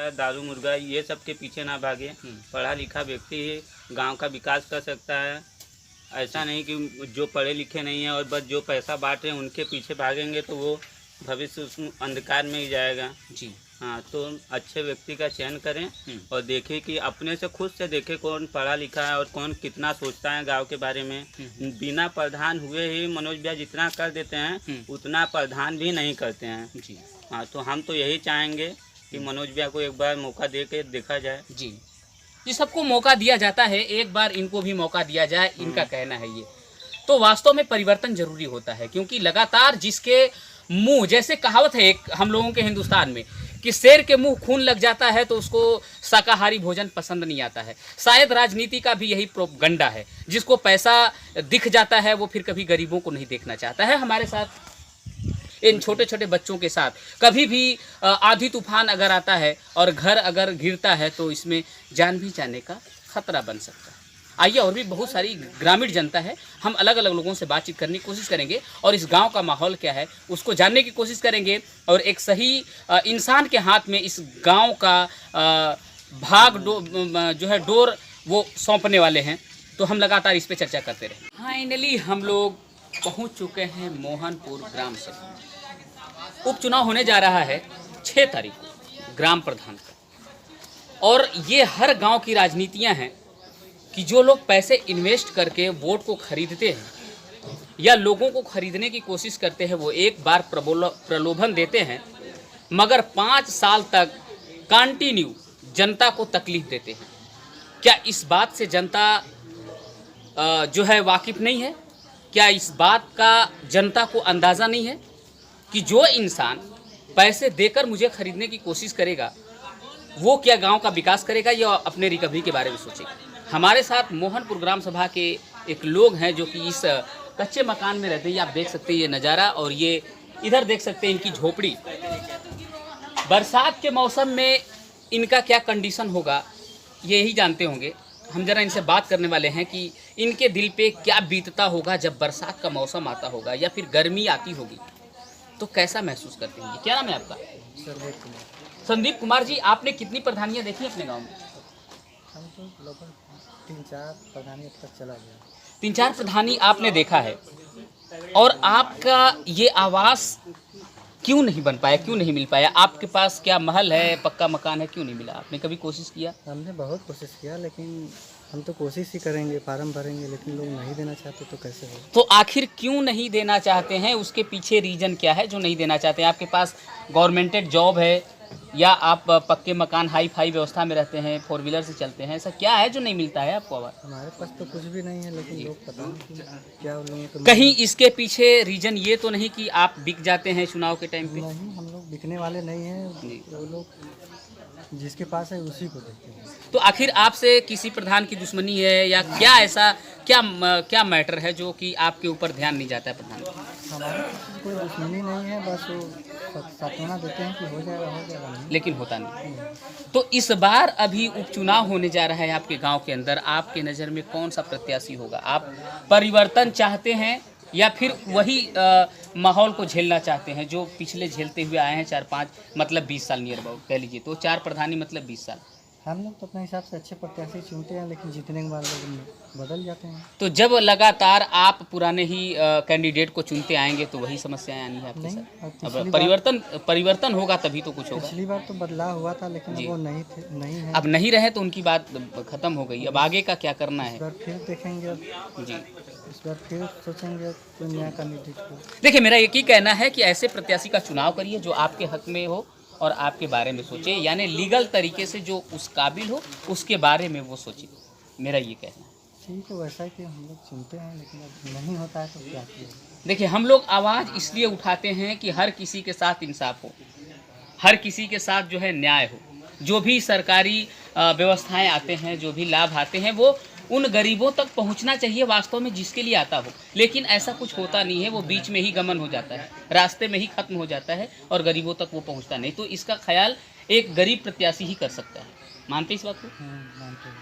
है, दारू मुर्गा ये सब के पीछे ना भागे। पढ़ा लिखा व्यक्ति ही गांव का विकास कर सकता है। ऐसा नहीं कि जो पढ़े लिखे नहीं है और बस जो पैसा बांट रहे हैं उनके पीछे भागेंगे तो वो भविष्य उस अंधकार में ही जाएगा जी। हाँ, तो अच्छे व्यक्ति का चयन करें और देखें कि अपने से खुद से देखें कौन पढ़ा लिखा है और कौन कितना सोचता है गांव के बारे में। बिना प्रधान हुए ही मनोज भैया जितना कर देते हैं उतना प्रधान भी नहीं करते हैं जी। हाँ, तो हम तो यही चाहेंगे कि मनोज भैया को एक बार मौका दे के देखा जाए जी। जी, सबको मौका दिया जाता है, एक बार इनको भी मौका दिया जाए, इनका कहना है ये। तो वास्तव में परिवर्तन जरूरी होता है, क्योंकि लगातार जिसके मुंह, जैसे कहावत है एक हम लोगों के हिंदुस्तान में कि शेर के मुंह खून लग जाता है तो उसको शाकाहारी भोजन पसंद नहीं आता है। शायद राजनीति का भी यही प्रोपगंडा है, जिसको पैसा दिख जाता है वो फिर कभी गरीबों को नहीं देखना चाहता है। हमारे साथ इन छोटे छोटे बच्चों के साथ कभी भी आंधी तूफान अगर आता है और घर अगर गिरता है तो इसमें जान भी जाने का खतरा बन सकता है। आइए, और भी बहुत सारी ग्रामीण जनता है, हम अलग अलग लोगों से बातचीत करने की कोशिश करेंगे और इस गांव का माहौल क्या है उसको जानने की कोशिश करेंगे और एक सही इंसान के हाथ में इस गांव का जो है डोर वो सौंपने वाले हैं। तो हम लगातार इस पर चर्चा करते रहे। फाइनली हम लोग पहुंच चुके हैं मोहनपुर ग्राम सभा। उपचुनाव होने जा रहा है 6 तारीख को ग्राम प्रधान का, और ये हर गांव की राजनीतियां हैं कि जो लोग पैसे इन्वेस्ट करके वोट को खरीदते हैं या लोगों को खरीदने की कोशिश करते हैं वो एक बार प्रलोभन देते हैं, मगर 5 साल तक कंटिन्यू जनता को तकलीफ देते हैं। क्या इस बात से जनता जो है वाकिफ नहीं है? क्या इस बात का जनता को अंदाज़ा नहीं है कि जो इंसान पैसे देकर मुझे खरीदने की कोशिश करेगा वो क्या गांव का विकास करेगा या अपने रिकवरी के बारे में सोचेगा? हमारे साथ मोहनपुर ग्राम सभा के एक लोग हैं जो कि इस कच्चे मकान में रहते हैं। आप देख सकते हैं ये नज़ारा, और ये इधर देख सकते हैं इनकी झोपड़ी। बरसात के मौसम में इनका क्या कंडीशन होगा ये ही जानते होंगे। हम जरा इनसे बात करने वाले हैं कि इनके दिल पे क्या बीतता होगा जब बरसात का मौसम आता होगा या फिर गर्मी आती होगी तो कैसा महसूस करते हैं। क्या नाम है आपका? संदीप कुमार जी, आपने कितनी प्रधानियां देखी अपने गांव में? हम तो लगभग 3-4 प्रधानी अब तक चला गया। 3-4 प्रधानी आपने देखा है, और आपका ये आवास क्यों नहीं बन पाया, क्यों नहीं मिल पाया? आपके पास क्या महल है, पक्का मकान है, क्यों नहीं मिला? आपने कभी कोशिश किया? हमने बहुत कोशिश किया, लेकिन हम तो कोशिश ही करेंगे, फार्म भरेंगे, लेकिन लोग नहीं देना चाहते तो कैसे हो? तो आखिर क्यों नहीं देना चाहते हैं? उसके पीछे रीजन क्या है जो नहीं देना चाहते हैं? आपके पास गवर्नमेंटेड जॉब है या आप पक्के मकान हाई फाई व्यवस्था में रहते हैं, 4 व्हीलर से चलते हैं? ऐसा क्या है जो नहीं मिलता है आपको? आवाज़ हमारे पास तो कुछ भी नहीं है, लेकिन लोग पता नहीं क्या उन लोगों को। कहीं इसके पीछे रीजन ये तो नहीं कि आप बिक जाते हैं चुनाव के टाइम पे? नहीं, हम लोग बिकने वाले नहीं हैं। वो लोग जिसके पास है उसी को देखते हैं। तो आखिर आपसे किसी प्रधान की दुश्मनी है या क्या? ऐसा क्या मैटर है जो कि आपके ऊपर ध्यान नहीं जाता है प्रधान? हमारे पास कोई दुश्मनी नहीं है, बस वो सांत्वना देते हैं कि हो जाएगा, लेकिन होता नहीं। तो इस बार अभी उपचुनाव होने जा रहा है आपके गांव के अंदर, आपके नज़र में कौन सा प्रत्याशी होगा? आप परिवर्तन चाहते हैं या फिर वही माहौल को झेलना चाहते हैं जो पिछले झेलते हुए आए हैं 4-5 मतलब 20 साल नियर अबाउट कह लीजिए, तो 4 प्रधानी मतलब 20 साल? हम लोग तो अपने हिसाब से अच्छे प्रत्याशी चुनते हैं, लेकिन जीतने के बाद लोग बदल जाते हैं। तो जब लगातार आप पुराने ही कैंडिडेट को चुनते आएंगे तो वही समस्याएं आनी है आपके साथ? अब परिवर्तन होगा तभी तो कुछ होगा। पिछली बार तो बदलाव हुआ था, लेकिन वो नहीं है। अब नहीं रहे तो उनकी बात खत्म हो गई। अब आगे का क्या करना है? इस बार फिर देखेंगे जी, इस बार फिर सोचेंगे कोई नया कैंडिडेट को। देखिए, मेरा एक ही कहना है कि ऐसे प्रत्याशी का चुनाव करिए जो आपके हक में हो और आपके बारे में सोचे, यानी लीगल तरीके से जो उस काबिल हो उसके बारे में वो सोचे। मेरा ये कहना है। ठीक है, वैसा ही कि हम लोग चुनते हैं, लेकिन अब नहीं होता है तो क्या किया? देखिए, हम लोग आवाज़ इसलिए उठाते हैं कि हर किसी के साथ इंसाफ हो, हर किसी के साथ जो है न्याय हो। जो भी सरकारी व्यवस्थाएं आते हैं, जो भी लाभ आते हैं, वो उन गरीबों तक पहुंचना चाहिए वास्तव में जिसके लिए आता हो। लेकिन ऐसा कुछ होता नहीं है, वो बीच में ही गमन हो जाता है, रास्ते में ही खत्म हो जाता है और गरीबों तक वो पहुंचता नहीं। तो इसका ख्याल एक गरीब प्रत्याशी ही कर सकता है। मानते इस बात को? मानते हैं।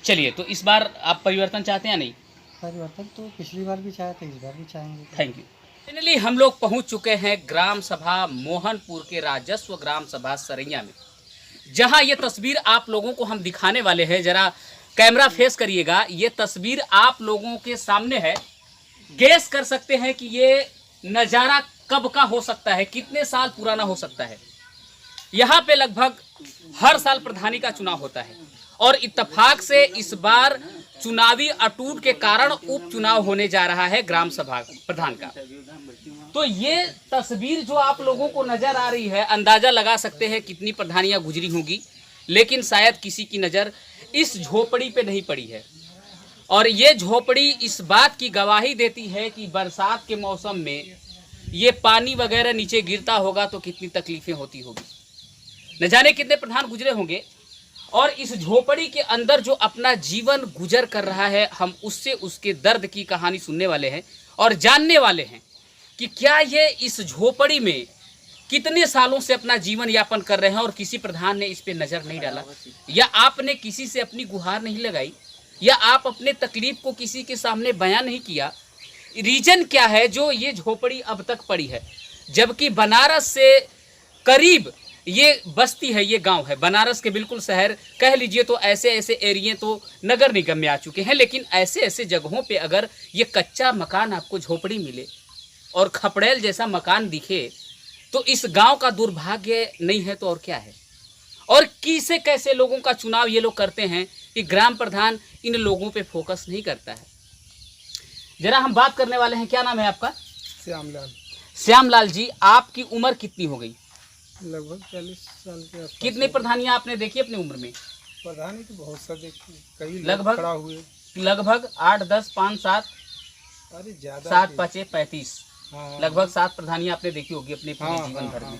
चलिए, तो इस बार आप परिवर्तन चाहते हैं या नहीं? परिवर्तन तो पिछली बार भी चाहे थे, इस बार भी चाहेंगे। Thank you. फाइनली हम लोग पहुंच चुके हैं ग्राम सभा मोहनपुर के राजस्व ग्राम सभा सरैया में, जहां ये तस्वीर आप लोगों को हम दिखाने वाले हैं, जरा कैमरा फेस करिएगा, ये तस्वीर आप लोगों के सामने है। गेस कर सकते हैं कि ये नज़ारा कब का हो सकता है, कितने साल पुराना हो सकता है। यहाँ पे लगभग हर साल प्रधानी का चुनाव होता है और इत्तेफाक से इस बार चुनावी अटूट के कारण उपचुनाव होने जा रहा है ग्राम सभा प्रधान का। तो ये तस्वीर जो आप लोगों को नजर आ रही है, अंदाजा लगा सकते हैं कितनी प्रधानियां गुजरी होंगी, लेकिन शायद किसी की नज़र इस झोपड़ी पे नहीं पड़ी है। और ये झोपड़ी इस बात की गवाही देती है कि बरसात के मौसम में ये पानी वगैरह नीचे गिरता होगा तो कितनी तकलीफें होती होगी। न जाने कितने प्रधान गुजरे होंगे और इस झोपड़ी के अंदर जो अपना जीवन गुजर कर रहा है, हम उससे उसके दर्द की कहानी सुनने वाले हैं और जानने वाले हैं कि क्या ये इस झोपड़ी में कितने सालों से अपना जीवन यापन कर रहे हैं और किसी प्रधान ने इस पे नज़र नहीं डाला, या आपने किसी से अपनी गुहार नहीं लगाई, या आप अपने तकलीफ को किसी के सामने बयां नहीं किया। रीजन क्या है जो ये झोपड़ी अब तक पड़ी है, जबकि बनारस से करीब ये बस्ती है, ये गांव है, बनारस के बिल्कुल शहर कह लीजिए तो ऐसे ऐसे एरिए तो नगर निगम में आ चुके हैं, लेकिन ऐसे ऐसे जगहों पे अगर ये कच्चा मकान आपको झोपड़ी मिले और खपड़ेल जैसा मकान दिखे तो इस गांव का दुर्भाग्य नहीं है तो और क्या है। और किसे कैसे लोगों का चुनाव ये लोग करते हैं कि ग्राम प्रधान इन लोगों पे फोकस नहीं करता है। जरा हम बात करने वाले हैं, क्या नाम है आपका? श्यामलाल। श्यामलाल जी, आपकी उम्र कितनी हो गई? लगभग 40 साल के आसपास। कितनी प्रधानियां आपने देखी अपनी उम्र में? प्रधानी तो बहुत सा देखी, कई लगभग खड़ा हुए। लगभग 8, 10, 5, 7, अरे ज्यादा 7, 5, 35, हाँ, लगभग 7 प्रधानियां आपने देखी होगी अपने पूरे हाँ, जीवन हाँ, भर हाँ। में।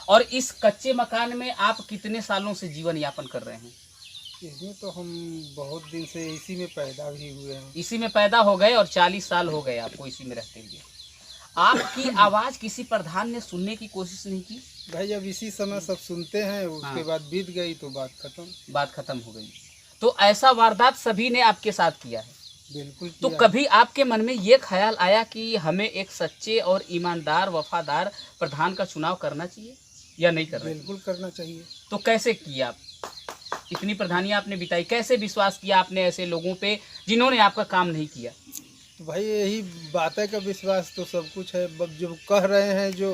और इस कच्चे मकान में आप कितने सालों से जीवन यापन कर रहे हैं? इसमें तो हम बहुत दिन से इसी में पैदा भी हुए हैं। इसी में पैदा हो गए और 40 साल हो गए आपको इसी में रहते हुए। आपकी आवाज़ किसी प्रधान ने सुनने की कोशिश नहीं की? भाई अब इसी समय सब सुनते हैं, उसके हाँ। बाद बीत गई तो बात खत्म। बात खत्म हो गई। तो ऐसा वारदात सभी ने आपके साथ किया है। बिल्कुल तो किया। कभी आपके मन में ये ख्याल आया कि हमें एक सच्चे और ईमानदार वफादार प्रधान का चुनाव करना चाहिए या नहीं करना चाहिए? बिल्कुल करना चाहिए। तो कैसे किया आप? इतनी प्रधानियां आपने बिताई, कैसे विश्वास किया आपने ऐसे लोगों पे जिन्होंने आपका काम नहीं किया? तो भाई यही बातें का विश्वास तो सब कुछ है। अब जो कह रहे हैं जो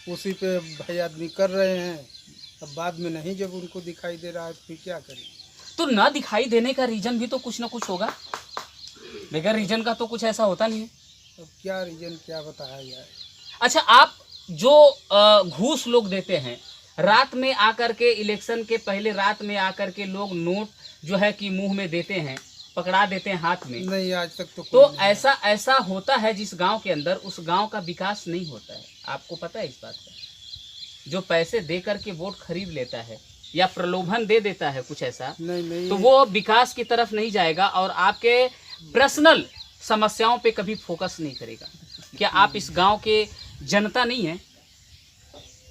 उसी पे भाई आदमी कर रहे हैं। अब बाद में नहीं जब उनको दिखाई दे रहा है तो फिर क्या करें? तो ना दिखाई देने का रीजन भी तो कुछ ना कुछ होगा, बगैर रीजन का तो कुछ ऐसा होता नहीं है। अब क्या रीजन क्या बताया जाए। अच्छा, आप जो घूस लोग देते हैं, रात में आकर के, इलेक्शन के पहले रात में आकर के लोग नोट जो है कि मुंह में देते हैं, पकड़ा देते हैं हाथ में, नहीं आज तक तो कोई तो नहीं। ऐसा होता है जिस गांव के अंदर, उस गांव का विकास नहीं होता है। आपको पता है इस बात का? जो पैसे दे करके वोट खरीद लेता है या प्रलोभन दे देता है कुछ ऐसा, नहीं तो वो विकास की तरफ नहीं जाएगा और आपके पर्सनल समस्याओं पे कभी फोकस नहीं करेगा। क्या आप इस गांव के जनता नहीं है?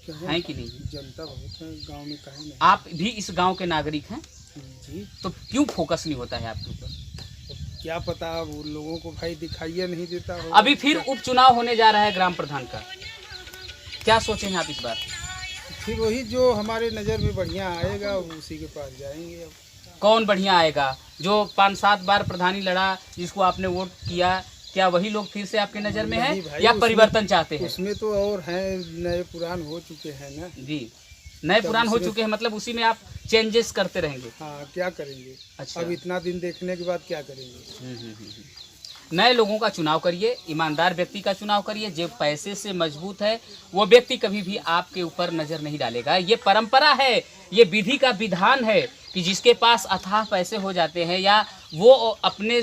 हैं कि नहीं? जनता बहुत है गांव में, कहीं नहीं। आप भी इस गांव के नागरिक हैं, जी तो क्यों फोकस नहीं होता है आपके ऊपर? क्या पता, अब उन लोगों को भाई दिखाइए नहीं देता हो। अभी फिर उपचुनाव होने जा रहा है ग्राम प्रधान का, क्या सोचे हैं आप इस बार? फिर वही जो हमारे नज़र में बढ़िया आएगा उसी के पास जाएंगे। अब कौन बढ़िया आएगा? जो 5-7 बार प्रधानी लड़ा, जिसको आपने वोट किया, क्या वही लोग फिर से आपके नज़र में नहीं हैं भाई, या उसमें- परिवर्तन चाहते हैं? उसमें तो और हैं, नए पुरान हो चुके हैं ना। जी, नए तब पुरान हो उसमें- चुके हैं, मतलब उसी में आप चेंजेस करते रहेंगे। हाँ, क्या करेंगे? अच्छा। अब इतना दिन देखने के बाद क्या करेंगे? नए लोगों का चुनाव करिए, ईमानदार व्यक्ति का चुनाव करिए। जो पैसे से मजबूत है वो व्यक्ति कभी भी आपके ऊपर नज़र नहीं डालेगा। ये परंपरा है, ये विधि का विधान है कि जिसके पास अथाह पैसे हो जाते हैं या वो अपने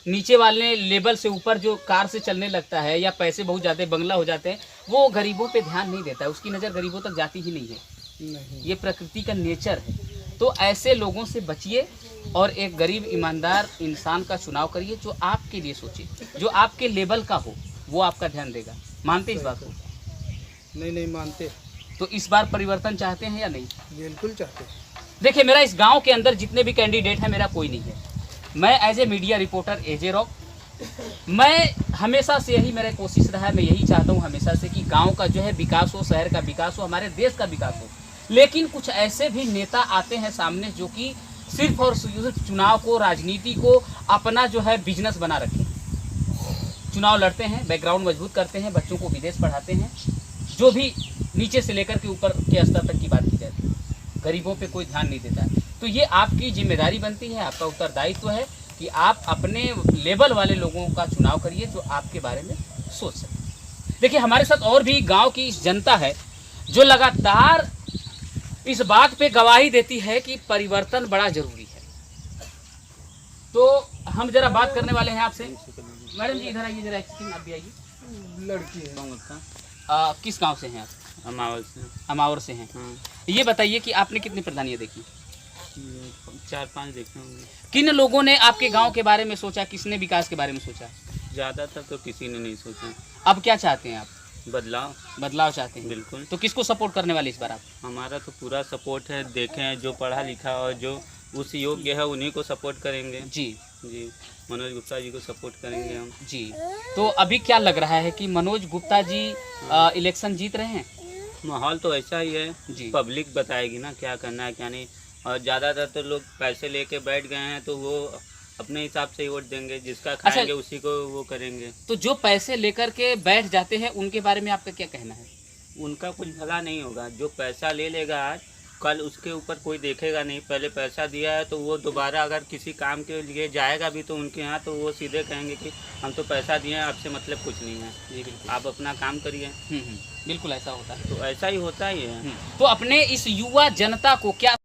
नीचे वाले लेवल से ऊपर जो कार से चलने लगता है या पैसे बहुत ज़्यादा बंगला हो जाते हैं, वो गरीबों पे ध्यान नहीं देता है, उसकी नज़र गरीबों तक जाती ही नहीं है। नहीं। ये प्रकृति का नेचर है। तो ऐसे लोगों से बचिए और एक गरीब ईमानदार इंसान का चुनाव करिए जो आपके लिए सोचे, जो आपके लेवल का हो, वो आपका ध्यान देगा। मानते इस बात को? नहीं मानते। तो इस बार परिवर्तन चाहते हैं या नहीं? बिल्कुल चाहते। देखिए, मेरा इस गांव के अंदर जितने भी कैंडिडेट हैं, मेरा कोई नहीं है। मैं as a media reporter, AJ Rock, मैं हमेशा से यही मेरा कोशिश रहा है, मैं यही चाहता हूँ हमेशा से कि गांव का जो है विकास हो, शहर का विकास हो, हमारे देश का विकास हो। लेकिन कुछ ऐसे भी नेता आते हैं सामने जो कि सिर्फ और सिर्फ चुनाव को, राजनीति को अपना जो है बिजनेस बना रखे। चुनाव लड़ते हैं, बैकग्राउंड मजबूत करते हैं, बच्चों को विदेश पढ़ाते हैं, जो भी नीचे से लेकर के ऊपर के स्तर तक की बात की जाती है, गरीबों पे कोई ध्यान नहीं देता है। तो ये आपकी जिम्मेदारी बनती है, आपका उत्तरदायित्व है कि आप अपने लेवल वाले लोगों का चुनाव करिए जो आपके बारे में सोच सकें। देखिए, हमारे साथ और भी गांव की जनता है जो लगातार इस बात पे गवाही देती है कि परिवर्तन बड़ा जरूरी है। तो हम जरा बात करने वाले हैं आपसे। मैडम जी इधर आइए, जरा एक सेकंड, आप भी आइए। लड़की है। कौन उसका? किस गांव से हैं आप? अमावल से। अमावर से हैं। हाँ, ये बताइए कि आपने कितनी प्रधानियां देखी? ये 4-5 देखे होंगे। किन लोगों ने आपके गांव के बारे में सोचा, किसने विकास के बारे में सोचा? ज़्यादातर तो किसी ने नहीं सोचा। अब क्या चाहते हैं आप? बदलाव। बदलाव चाहते हैं। बिल्कुल। तो किसको सपोर्ट करने वाले इस बार आप? हमारा तो पूरा सपोर्ट है। देखें, जो पढ़ा लिखा और जो उस योग्य है उन्हीं को सपोर्ट करेंगे। जी जी, मनोज गुप्ता जी को सपोर्ट करेंगे हम। जी। तो अभी क्या लग रहा है कि मनोज गुप्ता जी इलेक्शन जीत रहे हैं? माहौल तो ऐसा ही है जी। पब्लिक बताएगी ना क्या करना है क्या नहीं। और ज़्यादातर तो लोग पैसे लेके बैठ गए हैं तो वो अपने हिसाब से ही वोट देंगे, जिसका खाएंगे उसी को वो करेंगे। तो जो पैसे लेकर के बैठ जाते हैं उनके बारे में आपका क्या कहना है? उनका कुछ भला नहीं होगा। जो पैसा ले लेगा आज, कल उसके ऊपर कोई देखेगा नहीं। पहले पैसा दिया है तो वो दोबारा अगर किसी काम के लिए जाएगा भी तो उनके यहाँ तो वो सीधे कहेंगे कि हम तो पैसा दिए हैं, आपसे मतलब कुछ नहीं है। जी बिल्कुल। आप अपना काम करिए। बिल्कुल ऐसा होता है। तो ऐसा ही होता ही है। तो अपने इस युवा जनता को क्या